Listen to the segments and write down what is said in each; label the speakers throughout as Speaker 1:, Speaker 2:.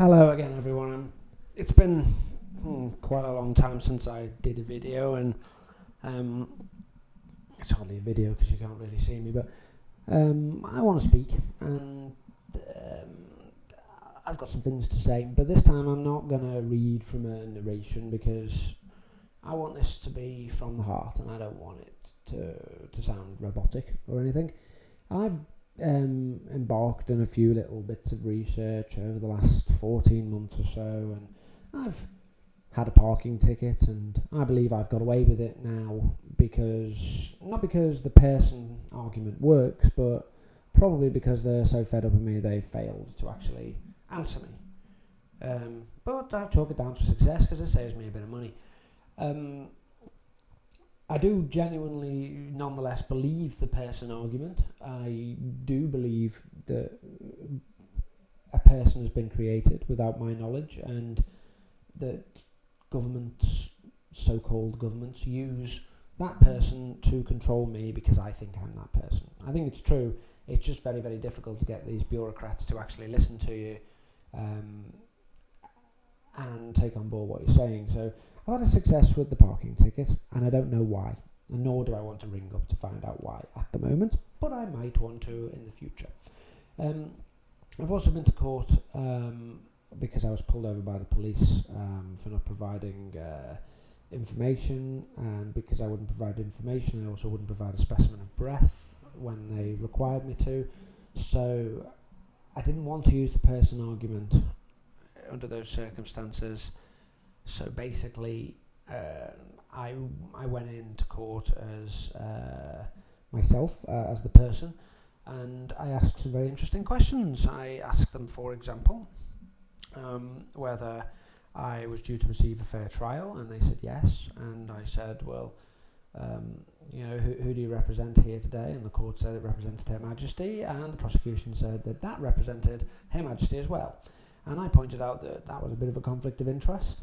Speaker 1: Hello again, everyone. It's been quite a long time since I did a video, and it's hardly a video because you can't really see me, but I want to speak, and I've got some things to say, but this time I'm not going to read from a narration because I want this to be from the heart, and I don't want it to sound robotic or anything. I've embarked on a few little bits of research over the last 14 months or so, and I've had a parking ticket, and I believe I've got away with it now not because the person argument works, but probably because they're so fed up with me they failed to actually answer me. But I'll chalk it down to success because it saves me a bit of money. I do genuinely, nonetheless, believe the person argument. I do believe that a person has been created without my knowledge, and that governments, so-called governments, use that person to control me because I think I'm that person. I think it's true. It's just very, very difficult to get these bureaucrats to actually listen to you and take on board what you're saying. So I've had a success with the parking ticket, and I don't know why, and nor do I want to ring up to find out why at the moment, but I might want to in the future. I've also been to court because I was pulled over by the police for not providing information, and because I wouldn't provide information, I also wouldn't provide a specimen of breath when they required me to. So I didn't want to use the person argument under those circumstances. So basically, I went into court as myself, as the person, and I asked some very interesting questions. I asked them, for example, whether I was due to receive a fair trial, and they said yes. And I said, well, who do you represent here today? And the court said it represented Her Majesty, and the prosecution said that represented Her Majesty as well. And I pointed out that was a bit of a conflict of interest.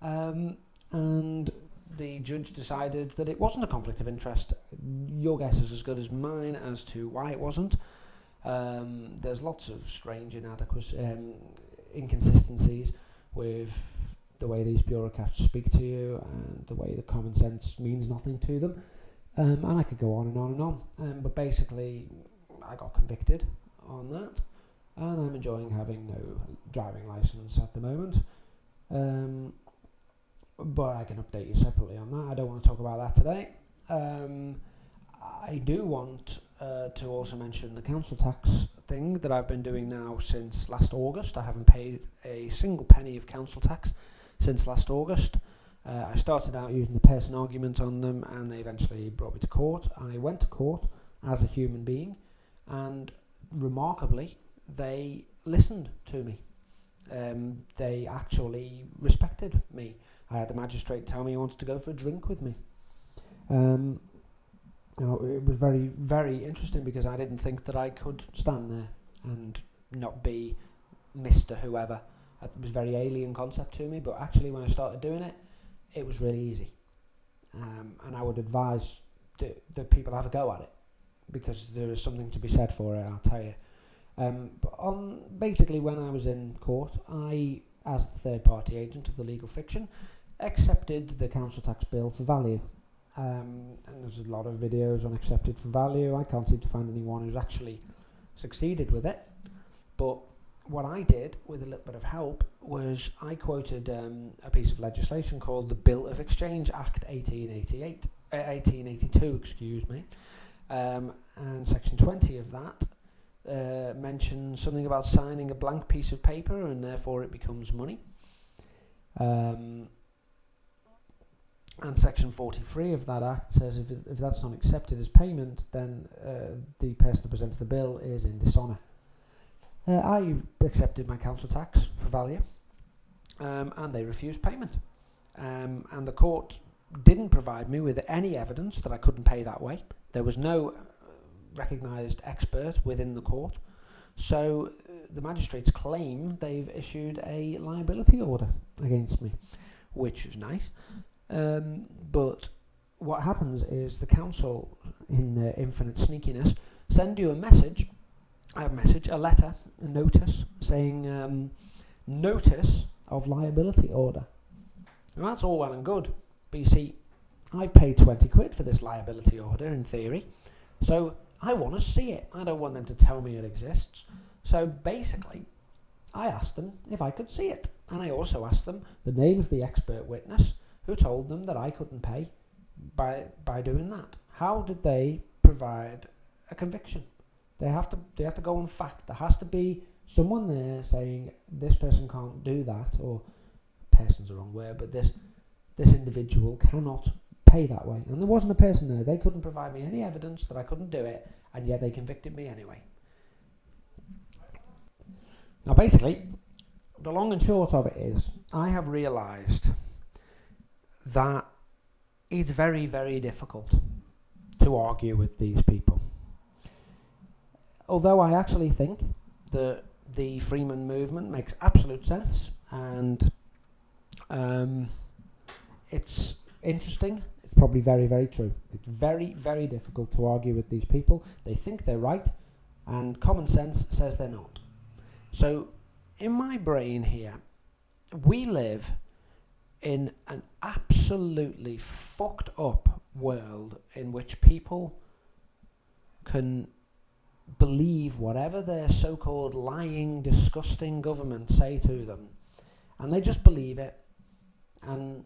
Speaker 1: And the judge decided that it wasn't a conflict of interest. Your guess is as good as mine as to why it wasn't. There's lots of strange inconsistencies with the way these bureaucrats speak to you, and the way the common sense means nothing to them. And I could go on and on and on. But basically, I got convicted on that, and I'm enjoying having no driving license at the moment. But I can update you separately on that. I don't want to talk about that today. I do want to also mention the council tax thing that I've been doing now since last August. I haven't paid a single penny of council tax since last August. I started out using the person argument on them, and they eventually brought me to court. I went to court as a human being, and remarkably, they listened to me. They actually respected me. I had the magistrate tell me he wanted to go for a drink with me. It was very, very interesting because I didn't think that I could stand there and not be Mr. Whoever. It was a very alien concept to me, but actually when I started doing it, it was really easy. And I would advise that people have a go at it, because there is something to be said for it, I'll tell you. But basically, when I was in court, I, as the third-party agent of the legal fiction, accepted the council tax bill for value. And there's a lot of videos on accepted for value. I can't seem to find anyone who's actually succeeded with it. But what I did, with a little bit of help, was I quoted a piece of legislation called the Bill of Exchange Act 1882, excuse me. And Section 20 of that mentions something about signing a blank piece of paper, and therefore it becomes money. And Section 43 of that Act says if that's not accepted as payment, then the person who presents the bill is in dishonour. I accepted my council tax for value, and they refused payment. And the court didn't provide me with any evidence that I couldn't pay that way. There was no recognised expert within the court. So the magistrates claim they've issued a liability order against me, which is nice. But what happens is the council, in their infinite sneakiness, send you a letter, a notice, saying notice of liability order. And that's all well and good, but you see, I've paid 20 quid for this liability order in theory, so I want to see it. I don't want them to tell me it exists. So basically, I asked them if I could see it, and I also asked them the name of the expert witness who told them that I couldn't pay by doing that. How did they provide a conviction? They have to go on fact. There has to be someone there saying this person can't do that, or person's the wrong word, but this individual cannot pay that way. And there wasn't a person there. They couldn't provide me any evidence that I couldn't do it, and yet they convicted me anyway. Now basically, the long and short of it is, I have realised that it's very, very difficult to argue with these people. Although I actually think that the Freeman movement makes absolute sense, and it's interesting. It's probably very, very true. It's very, very difficult to argue with these people. They think they're right, and common sense says they're not. So, in my brain here, we live in an absolutely fucked up world in which people can believe whatever their so-called lying, disgusting government say to them, and they just believe it, and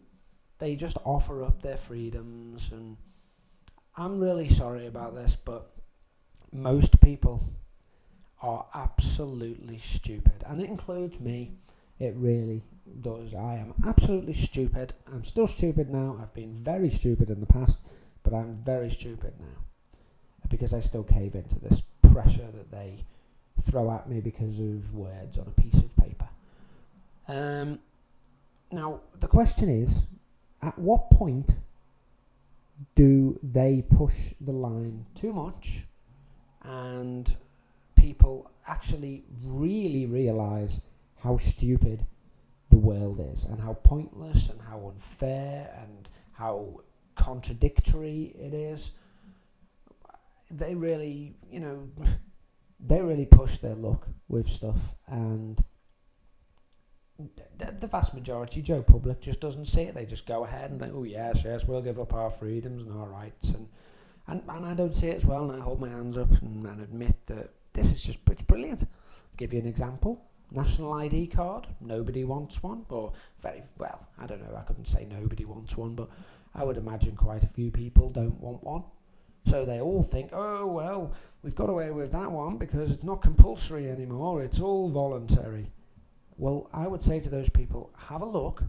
Speaker 1: they just offer up their freedoms. And I'm really sorry about this, but most people are absolutely stupid, and it includes me. It really does. I am absolutely stupid. I'm still stupid now. I've been very stupid in the past, but I'm very stupid now because I still cave into this pressure that they throw at me because of words on a piece of paper. Now, the question is, at what point do they push the line too much and people actually really realise how stupid the world is, and how pointless and how unfair and how contradictory it is? They really, they really push their luck with stuff, and the vast majority, Joe Public, just doesn't see it. They just go ahead and think, oh yes, we'll give up our freedoms and our rights, and I don't see it as well, and I hold my hands up and admit that this is just pretty brilliant. I'll give you an example. National ID card, nobody wants one, or very well, I don't know, I couldn't say nobody wants one, but I would imagine quite a few people don't want one. So they all think, oh well, we've got away with that one because it's not compulsory anymore, it's all voluntary. Well, I would say to those people, have a look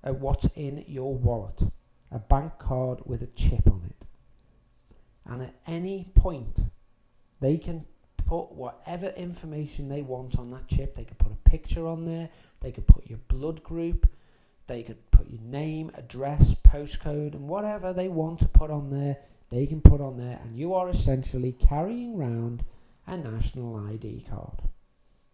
Speaker 1: at what's in your wallet. A bank card with a chip on it. And at any point, they can put whatever information they want on that chip. They could put a picture on there, they could put your blood group, they could put your name, address, postcode, and whatever they want to put on there, they can put on there, and you are essentially carrying around a national ID card.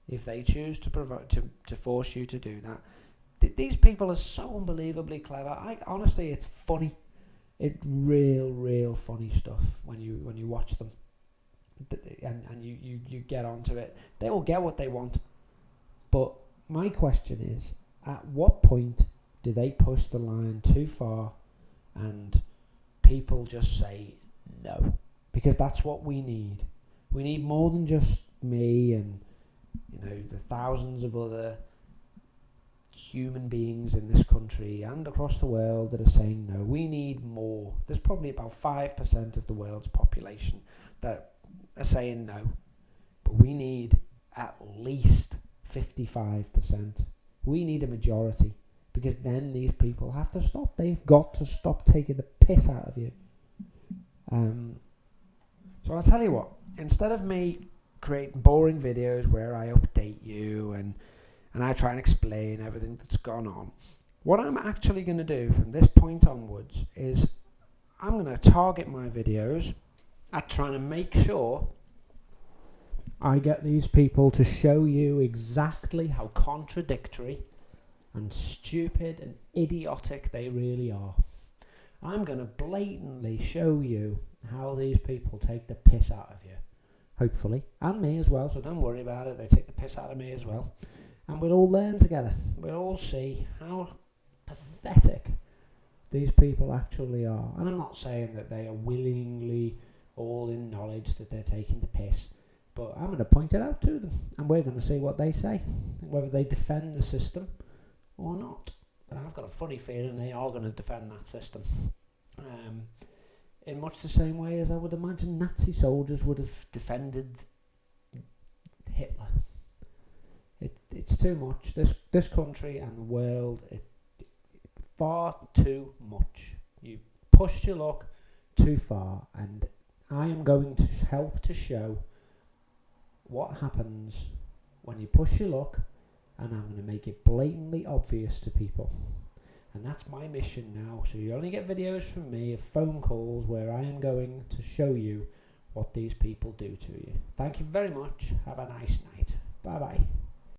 Speaker 1: If they choose to force you to do that. These people are so unbelievably clever. Honestly, it's funny. It's real funny stuff when you watch them. And you get onto it. They will get what they want. But my question is, at what point do they push the line too far and people just say no? Because that's what we need. We need more than just me and the thousands of other human beings in this country and across the world that are saying no. We need more. There's probably about 5% of the world's population that are saying no. But we need at least 55%. We need a majority, because then these people have to stop. They've got to stop taking the piss out of you. So I'll tell you what, instead of me creating boring videos where I update you and I try and explain everything that's gone on, what I'm actually going to do from this point onwards is I'm going to target my videos at trying to make sure I get these people to show you exactly how contradictory and stupid and idiotic they really are. I'm going to blatantly show you how these people take the piss out of you, hopefully, and me as well, so don't worry about it. They take the piss out of me as well. and we'll all learn together. We'll all see how pathetic these people actually are. And I'm not saying that they are willingly all in knowledge that they're taking the piss, but I'm going to point it out to them, and we're going to see what they say, whether they defend the system or not. And I've got a funny feeling they are going to defend that system. In much the same way as I would imagine Nazi soldiers would have defended Hitler. It's too much. This country and the world, far too much. You pushed your luck too far, and I am going to help to show what happens when you push your luck, and I'm going to make it blatantly obvious to people. And that's my mission now. So you only get videos from me of phone calls where I am going to show you what these people do to you. Thank you very much. Have a nice night. Bye bye.